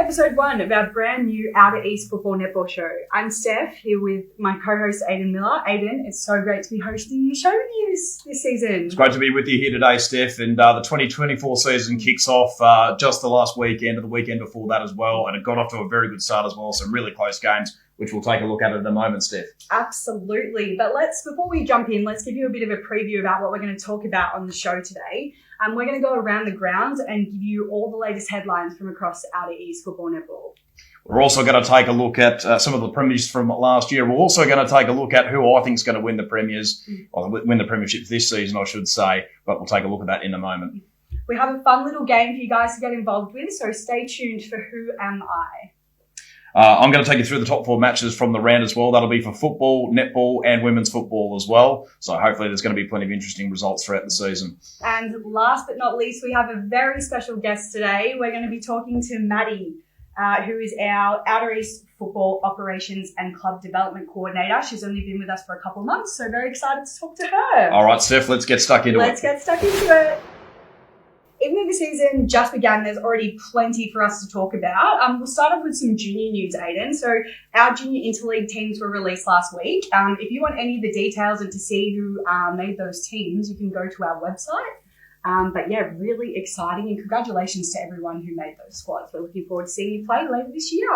episode 1 of our brand new Outer East Football Netball show. I'm Steph, here with my co-host Aidan Miller. Aidan, it's so great to be hosting your show with you this season. It's great to be with you here today, Steph, and the 2024 season kicks off just the last weekend and the weekend before that as well, and it got off to a very good start as well, some really close games, which we'll take a look at in a moment, Steph. Absolutely, but before we jump in, let's give you a bit of a preview about what we're going to talk about on the show today. We're going to go around the ground and give you all the latest headlines from across Outer East Football Netball. We're also going to take a look at some of the premiers from last year. We're also going to take a look at who I think is going to win the premiers, or win the premiership this season, I should say, but we'll take a look at that in a moment. We have a fun little game for you guys to get involved with, so stay tuned for Who Am I? I'm going to take you through the top 4 matches from the round as well. That'll be for football, netball, and women's football as well. So hopefully there's going to be plenty of interesting results throughout the season. And last but not least, we have a very special guest today. We're going to be talking to Maddy, who is our Outer East Football Operations and Club Development Coordinator. She's only been with us for a couple of months, so very excited to talk to her. All right, Steph, let's get stuck into it. Let's get stuck into it. Even though the season just began, there's already plenty for us to talk about. We'll start off with some junior news, Aidan. So our junior interleague teams were released last week. If you want any of the details and to see who made those teams, you can go to our website. But yeah, really exciting, and congratulations to everyone who made those squads. We're looking forward to seeing you play later this year.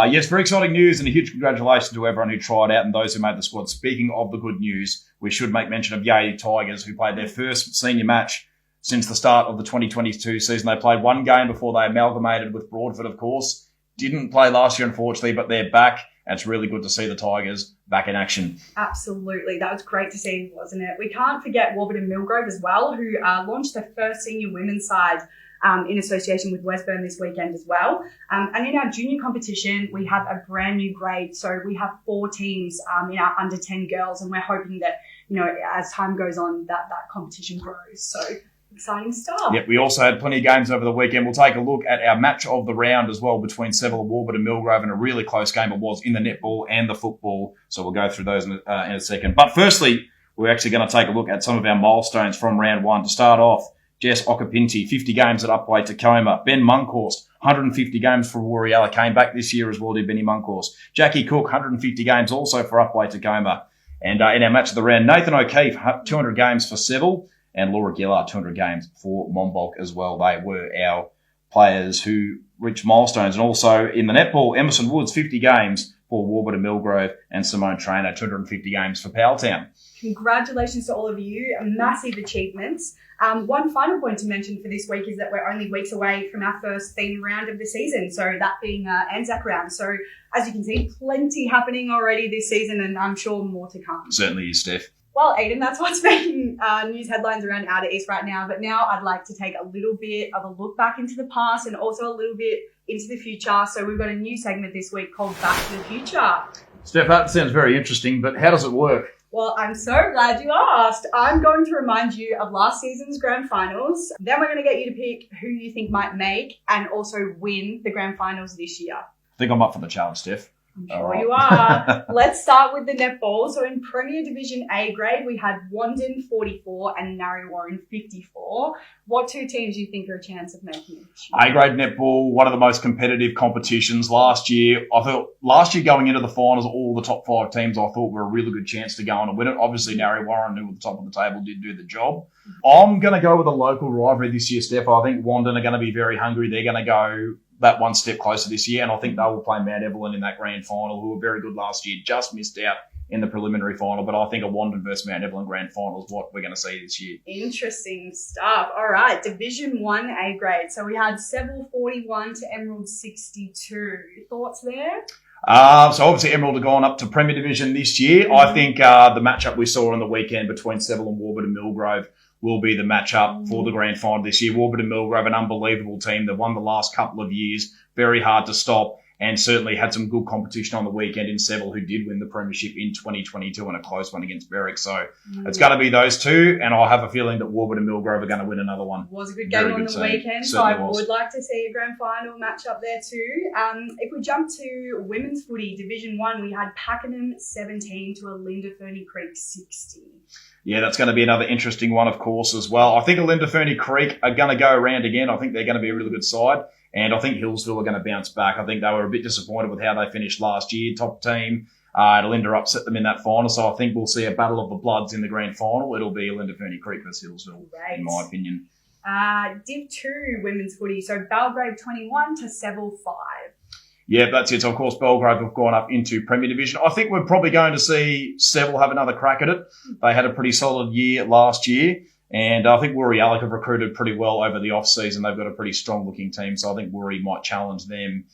Yes, very exciting news, and a huge congratulations to everyone who tried out and those who made the squad. Speaking of the good news, we should make mention of Yale Tigers, who played their first senior match since the start of the 2022 season. They played one game before they amalgamated with Broadford, of course. Didn't play last year, unfortunately, but they're back, and it's really good to see the Tigers back in action. Absolutely. That was great to see, wasn't it? We can't forget Warburton-Millgrove as well, who launched their first senior women's side in association with Westburn this weekend as well. And in our junior competition, we have a brand new grade. So we have 4 teams in our under 10 girls, and we're hoping that, as time goes on, that competition grows. So exciting stuff. Yep, we also had plenty of games over the weekend. We'll take a look at our match of the round as well between Seville and Warburton-Millgrove, and a really close game it was in the netball and the football. So we'll go through those in a second. But firstly, we're actually going to take a look at some of our milestones from round 1. To start off, Jess Okapinti, 50 games at Upway Tacoma. Ben Munkhorst, 150 games for Warrialla, came back this year as well, did Benny Munkhorst. Jackie Cook, 150 games also for Upway Tacoma. And in our match of the round, Nathan O'Keefe, 200 games for Seville. And Laura Gillard, 200 games for Monbulk as well. They were our players who reached milestones. And also in the netball, Emerson Woods, 50 games for Warburton-Millgrove, and Simone Traynor, 250 games for Powelltown. Congratulations to all of you. Massive achievements. One final point to mention for this week is that we're only weeks away from our first theme round of the season, so that being Anzac round. So as you can see, plenty happening already this season, and I'm sure more to come. Certainly is, Steph. Well, Aidan, that's what's making news headlines around Outer East right now. But now I'd like to take a little bit of a look back into the past and also a little bit into the future. So we've got a new segment this week called Back to the Future. Steph, that sounds very interesting, but how does it work? Well, I'm so glad you asked. I'm going to remind you of last season's grand finals. Then we're going to get you to pick who you think might make and also win the grand finals this year. I think I'm up for the challenge, Steph. I'm sure you are. Let's start with the netball. So in Premier Division A grade, we had Wandon 44 and Narre Warren 54. What 2 teams do you think are a chance of making it? A grade netball, one of the most competitive competitions last year. I thought last year going into the finals, all the top 5 teams I thought were a really good chance to go on and win it. Obviously, Narre Warren, who were at the top of the table, did do the job. I'm going to go with a local rivalry this year, Steph. I think Wandon are going to be very hungry. They're going to go that one step closer this year, and I think they will play Mount Evelyn in that grand final, who were very good last year, just missed out in the preliminary final, but I think a Wandon versus Mount Evelyn grand final is what we're going to see this year. Interesting stuff. All right, Division 1 A grade. So we had Seville 41 to Emerald 62. Thoughts there? So obviously Emerald have gone up to Premier Division this year. I think the matchup we saw on the weekend between Seville and Warburton-Millgrove will be the matchup for the grand final this year. Warburton-Millgrove, an unbelievable team. They've won the last couple of years, very hard to stop, and certainly had some good competition on the weekend in Seville, who did win the premiership in 2022 and a close one against Berwick. So it's going to be those two, and I have a feeling that Warburton-Millgrove are going to win another one. It was a good game on the weekend, so I would like to see a grand final matchup there too. If we jump to women's footy, Division 1, we had Pakenham 17 to Alinda Ferny Creek 60. Yeah, that's going to be another interesting one, of course, as well. I think Alinda Ferny Creek are going to go around again. I think they're going to be a really good side. And I think Hillsville are going to bounce back. I think they were a bit disappointed with how they finished last year, top team. Alinda upset them in that final, so I think we'll see a battle of the Bloods in the grand final. It'll be Alinda Ferny Creek versus Hillsville, in my opinion. Div 2 women's footy, so Belgrave 21 to Seville 5. Yeah, that's it. So, of course, Belgrave have gone up into Premier Division. I think we're probably going to see Seville have another crack at it. They had a pretty solid year last year, and I think Woori Alec have recruited pretty well over the off-season. They've got a pretty strong-looking team, so I think Woori might challenge them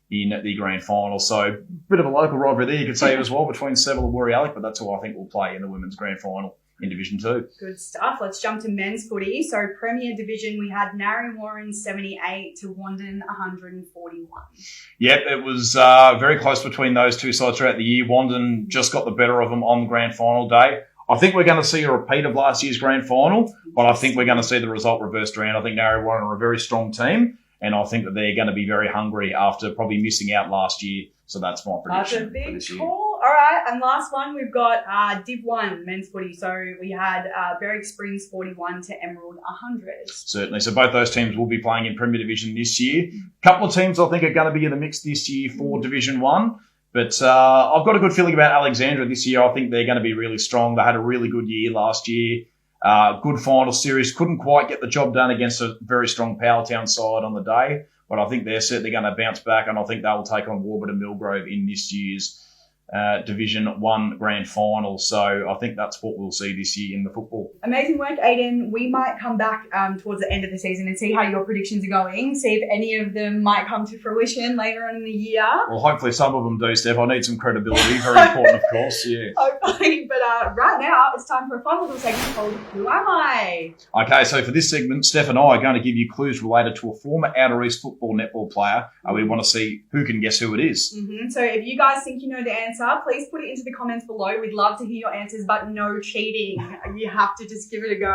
in the grand final. So, bit of a local rivalry there, you could say as well, between Seville and Woori Alec, but that's who I think will play in the women's grand final in Division 2. Good stuff. Let's jump to men's footy. So Premier Division, we had Narre Warren 78 to Wandon 141. Yep, it was very close between those two sides throughout the year. Wandon just got the better of them on the grand final day. I think we're going to see a repeat of last year's grand final, but I think we're going to see the result reversed around. I think Narre Warren are a very strong team, and I think that they're going to be very hungry after probably missing out last year. So that's my prediction. That's a for big this year. call. All right, and last one, we've got Div 1 men's footy. So we had Berwick Springs 41 to Emerald 100. Certainly. So both those teams will be playing in Premier Division this year. A couple of teams I think are going to be in the mix this year for Division 1. But I've got a good feeling about Alexandra this year. I think they're going to be really strong. They had a really good year last year. Good final series. Couldn't quite get the job done against a very strong Powelltown side on the day. But I think they're certainly going to bounce back, and I think they will take on Warburton-Millgrove in this year's Division 1 grand final. So I think that's what we'll see this year in the football. Amazing work, Aiden. We might come back towards the end of the season and see how your predictions are going, see if any of them might come to fruition later on in the year. Well, hopefully some of them do, Steph. I need some credibility. Very important, of course, yeah. Hopefully. But right now, it's time for a fun little segment called Who Am I? Okay, so for this segment, Steph and I are going to give you clues related to a former Outer East football netball player. We want to see who can guess who it is. Mm-hmm. So if you guys think you know the answer, please put it into the comments below. We'd love to hear your answers, but no cheating. You have to just give it a go.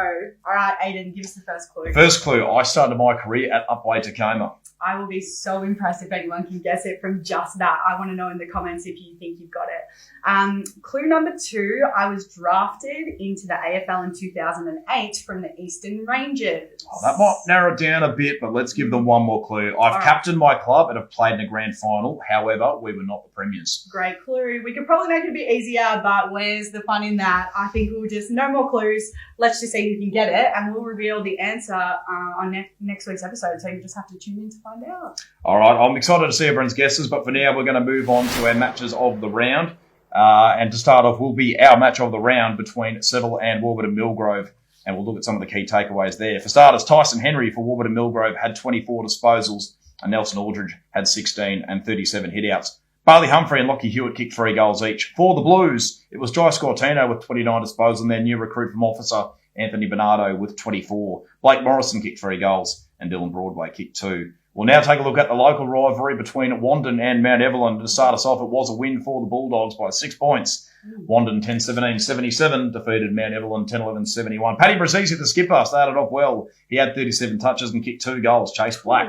All right, Aiden, give us the first clue. First clue, I started my career at Upwey Tacoma. I will be so impressed if anyone can guess it from just that. I want to know in the comments if you think you've got it. Clue number 2, I was drafted into the AFL in 2008 from the Eastern Rangers. Oh, that might narrow it down a bit, but let's give them one more clue. I've captained my club and have played in a grand final. However, we were not the premiers. Great clue. We could probably make it a bit easier, but where's the fun in that? I think we'll just, no more clues. Let's just see who can get it, and we'll reveal the answer on next week's episode. So you just have to tune in to find out. All right, I'm excited to see everyone's guesses, but for now we're going to move on to our matches of the round. And to start off will be our match of the round between Seville and Warburton-Millgrove, and we'll look at some of the key takeaways there. For starters, Tyson Henry for Warburton-Millgrove had 24 disposals, and Nelson Aldridge had 16 and 37 hitouts. Bailey Humphrey and Lockie Hewitt kicked 3 goals each. For the Blues, it was Jai Scortino with 29 disposals and their new recruit from Officer, Anthony Bernardo, with 24. Blake Morrison kicked 3 goals and Dylan Broadway kicked 2. We'll now take a look at the local rivalry between Wandon and Mount Evelyn. To start us off, it was a win for the Bulldogs by 6 points. Wandon 10-17-77 defeated Mount Evelyn 10-11-71. Paddy Brazisi, the skipper, started off well. He had 37 touches and kicked 2 goals. Chase Black.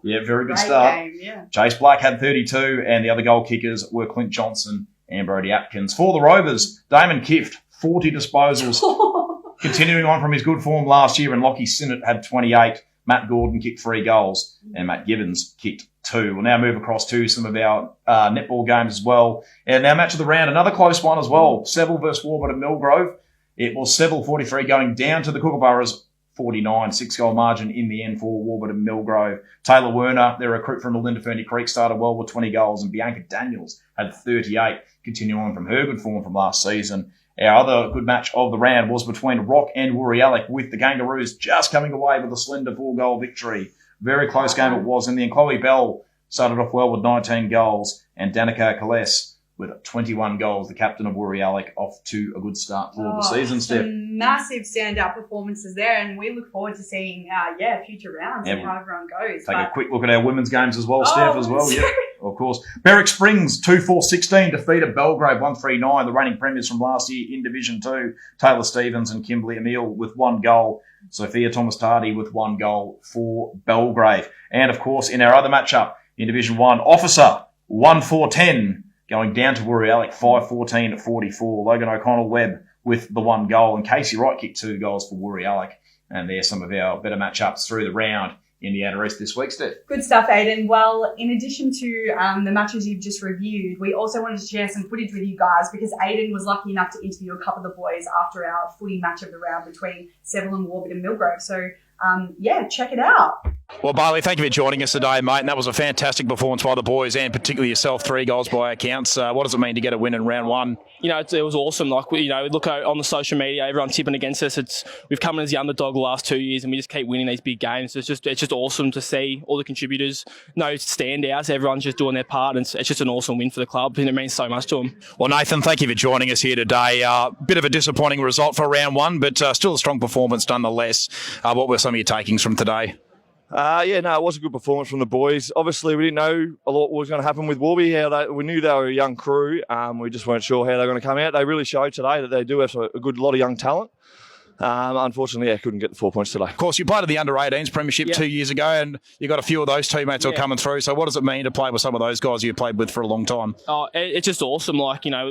Yeah, very good start. Game, yeah. Chase Black had 32, and the other goal kickers were Clint Johnson and Brody Atkins. For the Rovers, Damon Kift, 40 disposals. Continuing on from his good form last year, and Lockie Sinnott had 28. Matt Gordon kicked 3 goals, and Matt Gibbons kicked 2. We'll now move across to some of our netball games as well. And our match of the round, another close one as well. Seville versus Warburton-Millgrove. It was Seville 43 going down to the Kookaburras 49, 6-goal margin in the end for Warburton-Millgrove. Taylor Werner, their recruit from Alinda Ferny Creek, started well with 20 goals, and Bianca Daniels had 38, continuing on from her good form from last season. Our other good match of the round was between Rock and Woori Alec, with the Kangaroos just coming away with a slender 4-goal victory. Very close game it was in the end. Chloe Bell started off well with 19 goals, and Danica Kales with 21 goals, the captain of Woori Alec, off to a good start for the season, Steph. Massive standout performances there, and we look forward to seeing future rounds and how everyone goes. Take a quick look at our women's games as well, Steph, as well. Yeah, of course. Berwick Springs 2-4-16 defeated Belgrave 1-3-9, the reigning premiers from last year in Division 2. Taylor Stevens and Kimberly Emile with 1 goal. Sophia Thomas-Tardy with 1 goal for Belgrave. And, of course, in our other matchup in Division 1, Officer 1-4-10 going down to Woori Alec 5-14-44. Logan O'Connell-Webb with the 1 goal, and Casey Wright kicked 2 goals for Woori Alec. And there's some of our better matchups through the round in the outer east this week, Steph? Good stuff, Aidan. Well, in addition to the matches you've just reviewed, we also wanted to share some footage with you guys because Aidan was lucky enough to interview a couple of the boys after our footy match of the round between Seville and Warburton-Millgrove. So, check it out. Well, Bailey, thank you for joining us today, mate. And that was a fantastic performance by the boys and particularly yourself, 3 goals by our accounts. What does it mean to get a win in round one? It was awesome. Look on the social media, everyone tipping against us. We've come in as the underdog the last 2 years, and we just keep winning these big games. It's just awesome to see all the contributors, no standouts. Everyone's just doing their part, and it's just an awesome win for the club, and it means so much to them. Well, Nathan, thank you for joining us here today. Bit of a disappointing result for round one, but still a strong performance nonetheless. What were some of your takings from today? It was a good performance from the boys. Obviously, we didn't know a lot was going to happen with Warby. We knew they were a young crew. We just weren't sure how they were going to come out. They really showed today that they do have a good lot of young talent. Unfortunately, I couldn't get the 4 points today. Of course, you played at the under-18s premiership 2 years ago, and you got a few of those teammates who are coming through. So what does it mean to play with some of those guys you played with for a long time? Oh, it's just awesome.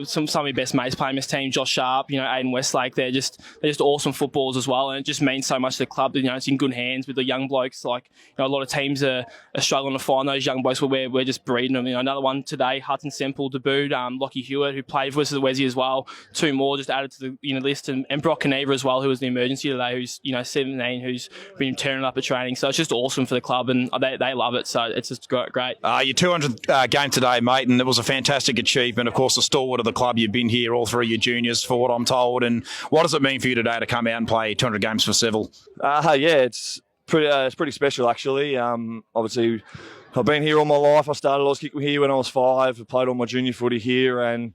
Some of my best mates playing this team, Josh Sharp, Aiden Westlake, they're just awesome footballers as well, and it just means so much to the club. It's in good hands with the young blokes. A lot of teams are struggling to find those young blokes, but we're just breeding them. Another one today, Hudson Semple debuted, Lockie Hewitt, who played for us at the Wessie as well. 2 more just added to the list, and Brock Caneva as well, who was the emergency today, who's 17, who's been turning up at training. So it's just awesome for the club, and they love it. So it's just great. Your 200th game today, mate, and it was a fantastic achievement. Of course, the stalwart of the club. You've been here all through your juniors, for what I'm told. And what does it mean for you today to come out and play 200 games for Seville? It's pretty special actually. Obviously, I've been here all my life. I was kicking here when I was 5. I played all my junior footy here, and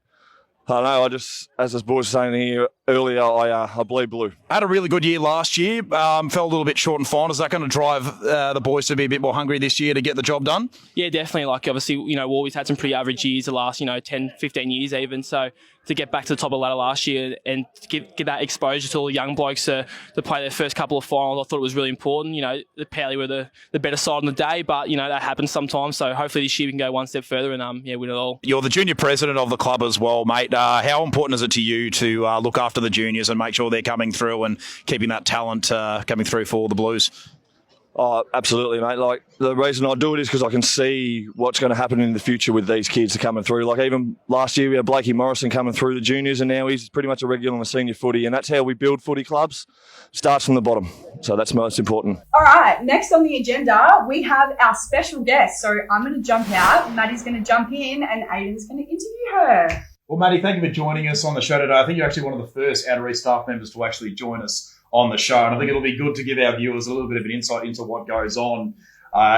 I don't know, as this boy was saying here earlier, I bleed blue. Had a really good year last year, fell a little bit short in finals. Is that going to drive the boys to be a bit more hungry this year to get the job done? Yeah, definitely. Obviously, Warby's had some pretty average years the last, 10, 15 years even. So to get back to the top of the ladder last year and to get that exposure to all the young blokes to play their first couple of finals, I thought it was really important. The Powley were the better side on the day, but, that happens sometimes. So hopefully this year we can go one step further and win it all. You're the junior president of the club as well, mate. How important is it to you to look after the juniors and make sure they're coming through and keeping that talent coming through for the Blues? Oh, absolutely, mate. The reason I do it is because I can see what's going to happen in the future with these kids coming through. Even last year we had Blakey Morrison coming through the juniors, and now he's pretty much a regular in the senior footy, and that's how we build footy clubs. Starts from the bottom. So that's most important. All right, next on the agenda, we have our special guest. So I'm going to jump out, Maddy's going to jump in, and Aidan's going to interview her. Well, Maddy, thank you for joining us on the show today. I think you're actually one of the first Outer East staff members to actually join us on the show, and I think it'll be good to give our viewers a little bit of an insight into what goes on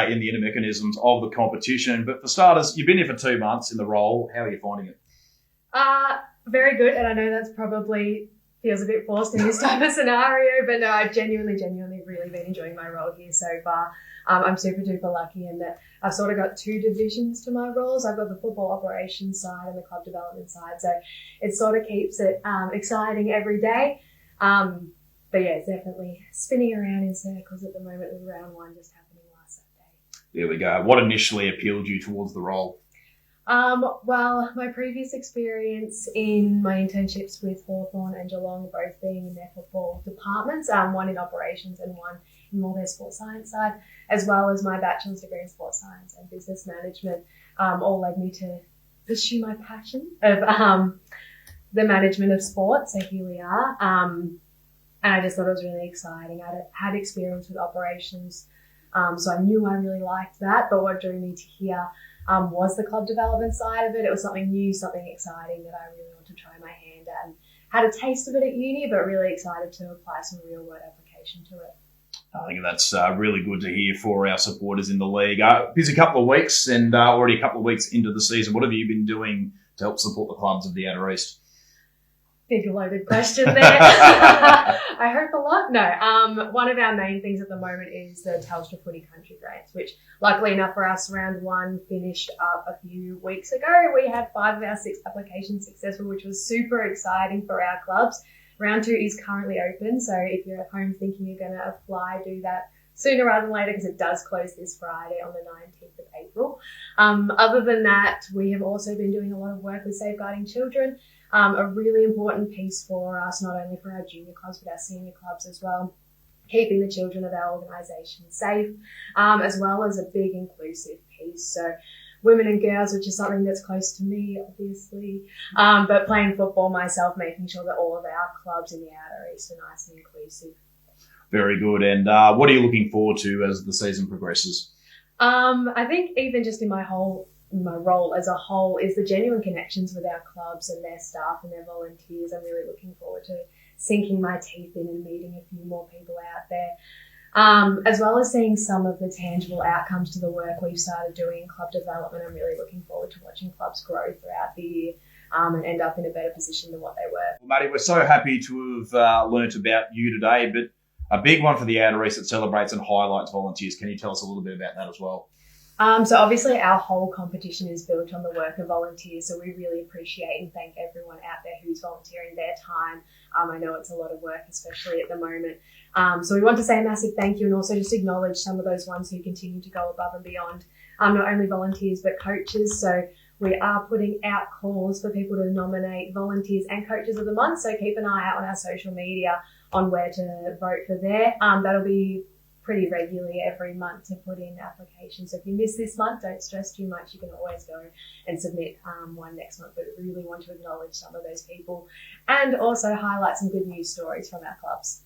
in the inner mechanisms of the competition. But for starters, you've been here for 2 months in the role. How are you finding it? Very good, and I know that's probably feels a bit forced in this type of scenario, but no, I've genuinely really been enjoying my role here so far. I'm super duper lucky in that I've sort of got 2 divisions to my roles. I've got the football operations side and the club development side, so it sort of keeps it exciting every day. But yeah, it's definitely spinning around in circles at the moment with round 1 just happening last Saturday. There we go. What initially appealed you towards the role? Well, my previous experience in my internships with Hawthorn and Geelong, both being in their football departments, one in operations and one in more their sports science side, as well as my bachelor's degree in sports science and business management, all led me to pursue my passion of the management of sport. So here we are. And I just thought it was really exciting. I had experience with operations, so I knew I really liked that. But what drew me to here was the club development side of it. It was something new, something exciting that I really wanted to try my hand at. And had a taste of it at uni, but really excited to apply some real-world application to it. I think that's really good to hear for our supporters in the league. Busy couple of weeks and already a couple of weeks into the season. What have you been doing to help support the clubs of the Outer East? Big loaded question there. I hope a lot. No, one of our main things at the moment is the Telstra Footy Country Grants, which luckily enough for us, round 1 finished up a few weeks ago. We had 5 of our 6 applications successful, which was super exciting for our clubs. Round 2 is currently open, so if you're at home thinking you're going to apply, do that sooner rather than later because it does close this Friday on the 19th of April. Other than that, we have also been doing a lot of work with safeguarding children. A really important piece for us, not only for our junior clubs, but our senior clubs as well, keeping the children of our organisation safe, as well as a big inclusive piece. So women and girls, which is something that's close to me, obviously, but playing football myself, making sure that all of our clubs in the Outer East are nice and inclusive. Very good. And what are you looking forward to as the season progresses? I think even just in my role as a whole is the genuine connections with our clubs and their staff and their volunteers. I'm really looking forward to sinking my teeth in and meeting a few more people out there, as well as seeing some of the tangible outcomes to the work we've started doing in club development. I'm really looking forward to watching clubs grow throughout the year and end up in a better position than what they were. Well, Maddy, we're so happy to have learnt about you today, but a big one for the Outer East that celebrates and highlights volunteers. Can you tell us a little bit about that as well? So obviously our whole competition is built on the work of volunteers, so we really appreciate and thank everyone out there who's volunteering their time. I know it's a lot of work, especially at the moment. So we want to say a massive thank you and also just acknowledge some of those ones who continue to go above and beyond, not only volunteers but coaches. So we are putting out calls for people to nominate volunteers and coaches of the month, so keep an eye out on our social media on where to vote for there. That'll be pretty regularly every month to put in applications. So if you miss this month, don't stress too much. You can always go and submit one next month. But we really want to acknowledge some of those people and also highlight some good news stories from our clubs.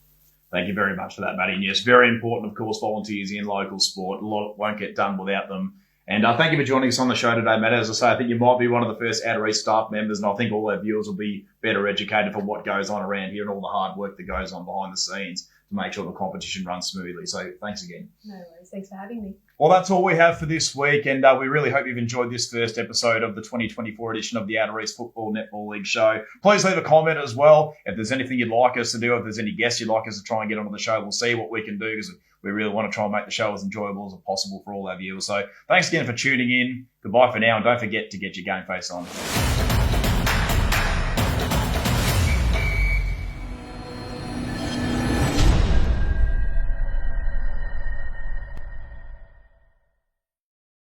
Thank you very much for that, Maddy. And yes, very important, of course, volunteers in local sport. A lot won't get done without them. And thank you for joining us on the show today, Matt. As I say, I think you might be one of the first Outer East staff members, and I think all our viewers will be better educated for what goes on around here and all the hard work that goes on behind the scenes to make sure the competition runs smoothly. So thanks again. No worries. Thanks for having me. Well, that's all we have for this week, and we really hope you've enjoyed this first episode of the 2024 edition of the Outer East Football Netball League show. Please leave a comment as well. If there's anything you'd like us to do, if there's any guests you'd like us to try and get onto the show, we'll see what we can do because we really want to try and make the show as enjoyable as possible for all our viewers. So thanks again for tuning in. Goodbye for now, and don't forget to get your game face on.